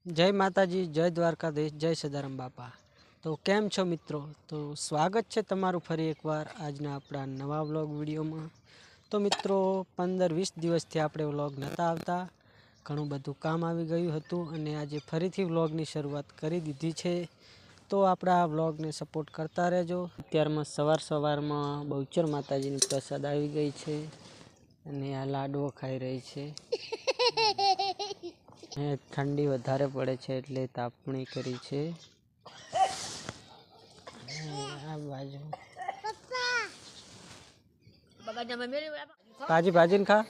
जय माताजी, जय द्वारकाधीश, जय सदाराम बापा। तो केम छो मित्रों? तो स्वागत है तमारू फरी एक बार आजना अपना नवा व्लॉग विडियो में। तो मित्रों 15-20 दिवस थी आपणे व्लॉग नता आवता, घणुं बधुं काम आवी गयुं हतुं अने आजे फरीथी व्लॉगनी शरूआत करी दीधी छे। तो आपणा व्लॉगने सपोर्ट करता रहेजो। अत्यारमां सवार बहुचर माताजीनी प्रसाद आवी गई छे अने आ लाडवो खाई रही छे। ठंडी वधारे पड़े छे એટલે તાપણી કરી છે। આ બાજુ ભાજી ખા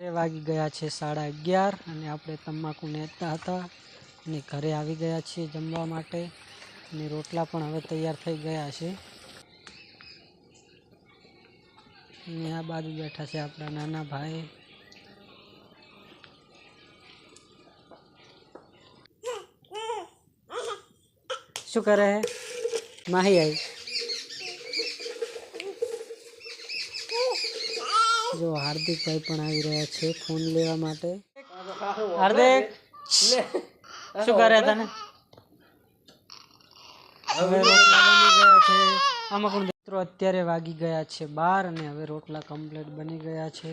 વાગી ગયા છે 11:30 અને આપણે તમાકુ નેતા હતા અને ઘરે આવી ગયા છીએ જમવા માટે અને રોટલા પણ હવે તૈયાર થઈ ગયા છે અને આ બાજુ બેઠા છે આપણા નાના ભાઈ। શું કરે હે? માહી आई जो हार्दिक भाई पण આવી રહ્યા છે ફોન લેવા માટે। हार्दिक શું કરે તને? હવે રોટલા બની ગયા છે। આમાં પણ મિત્રો અત્યારે વાગી ગયા છે 12 અને હવે રોટલા કમ્પ્લીટ બની ગયા છે।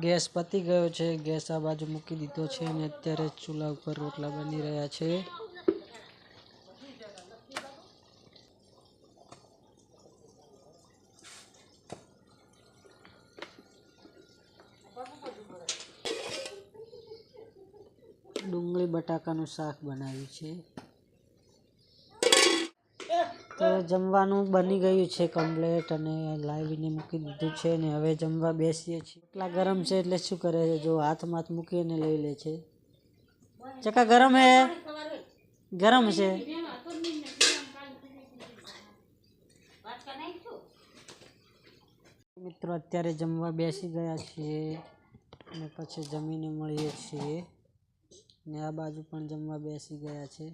ગેસ પતી ગયો છે, ગેસ આ બાજુ મૂકી દીધો છે અને અત્યારે ચૂલા ઉપર રોટલા બની રહ્યા છે। डूंगળી બટાકાનું શાક બનાવ્યું છે। તો જમવાનું બની ગયું છે કમ્પ્લીટ અને લાવીને મૂકી દીધું છે અને હવે જમવા બેસીએ છીએ। એટલા ગરમ છે એટલે શું કરે છે જો હાથમાં મૂકીને લઈ લે છે। ચકા ગરમ હે? ગરમ છે। મિત્રો અત્યારે જમવા બેસી ગયા છીએ અને પછી જમીને મળીએ છીએ ને આ બાજુ પણ જમવા બેસી ગયા છે।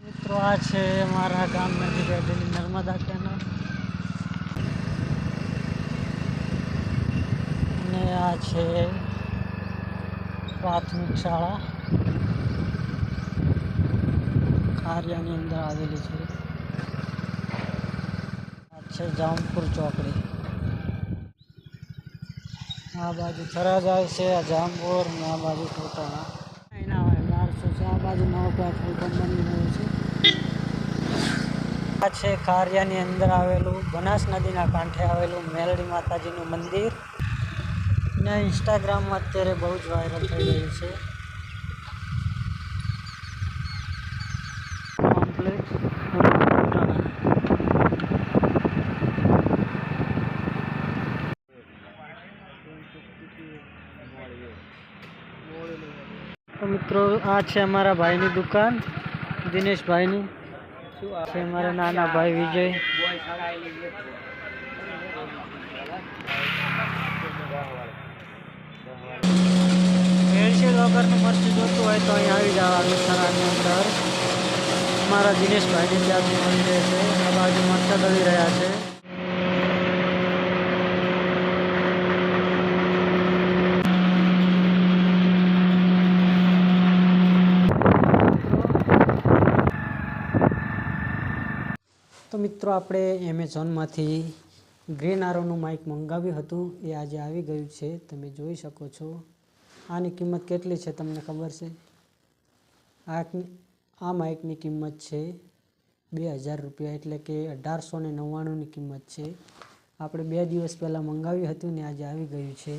મિત્રો આ છે અમારા ગામ નજીક આવેલી નર્મદા કેનાલ અને આ છે પ્રાથમિક શાળા ખારિયાની અંદર આવેલી છે। આ છે જામપુર ચોકડી। આ બાજુ થરા જાય છે આ જામપુર ને આ બાજુ ટોટાણા એના હોય 1200 છે। આ બાજુ નવો પેટ્રોલ પંપ બની રહ્યો છે। આ છે ખારિયાની અંદર આવેલું બનાસ નદીના કાંઠે આવેલું મેલડી માતાજીનું મંદિર ને ઇન્સ્ટાગ્રામમાં અત્યારે બહુ જ વાયરલ થઈ રહ્યું છે। तो मित्रों आ है हमारा भाई की दुकान दिनेश भाई नी છે हमारे नाना भाई विजय। भेड़सेल वगरનું મરચું જોતું હોય તો અહીં આવી જવાનું થરાની અંદર। हमारा दिनेश भाई ने ત્યાંથી મળી રહેશે। આ બાજુ મરચાં દળી રહ્યા છે। तो मित्रों आपणे एमेझोनमांथी ग्रीन आरोનું माइक મંગાવ્યું હતું એ આજે આવી ગયું છે। તમે જોઈ શકો છો આની કિંમત કેટલી છે તમને ખબર છે? આ માઇકની કિંમત છે 2000 રૂપિયા એટલે કે 1899ની કિંમત છે। આપણે 2 દિવસ પહેલાં મંગાવ્યું હતું ને આજે આવી ગયું છે।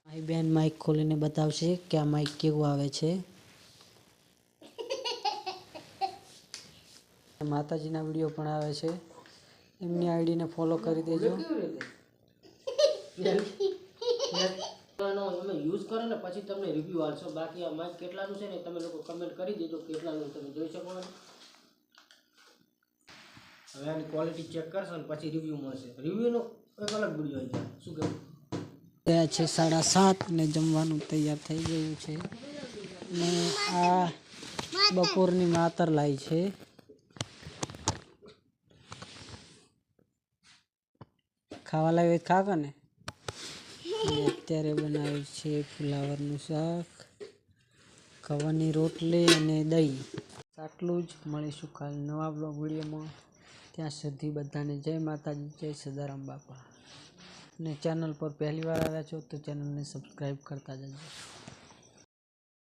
મારી બેન માઇક ખોલીને બતાવશે કે આ માઇક કેવું આવે છે। માતાજીના વિડીયો પણ આવે છે, એમની આઈડીને ફોલો કરી દેજો। તમે યુઝ કરો ને પછી તમને રિવ્યુ આવશે। બાકી આ માઇક કેટલાનું છે ને તમે લોકો કમેન્ટ કરી દેજો કેટલાનું તમે જોઈ શકો છો। હવે આની ક્વોલિટી ચેક કરશો ને પછી રિવ્યુ મળશે। રિવ્યુનો એક અલગ વિડીયો આવી જાય। શું કહેવું? ગયા છે 7:30 ને જમવાનું તૈયાર થઈ ગયું છે ને આ બપોરની માતર લાવી છે। ખાવા લાવ્યો હોય તો ખા ને. અને અત્યારે બનાવ્યું છે ફુલાવરનું શાક, ખવાની રોટલી અને દહીં. આટલું જ. મળીશું કાલ નવા બ્લોગ વિડીયોમાં. ત્યાં સુધી બધાને જય માતાજી, જય સદારામ બાપા. અને ચેનલ પર પહેલી વાર આવ્યા છો તો ચેનલને સબસ્ક્રાઈબ કરતા જજો.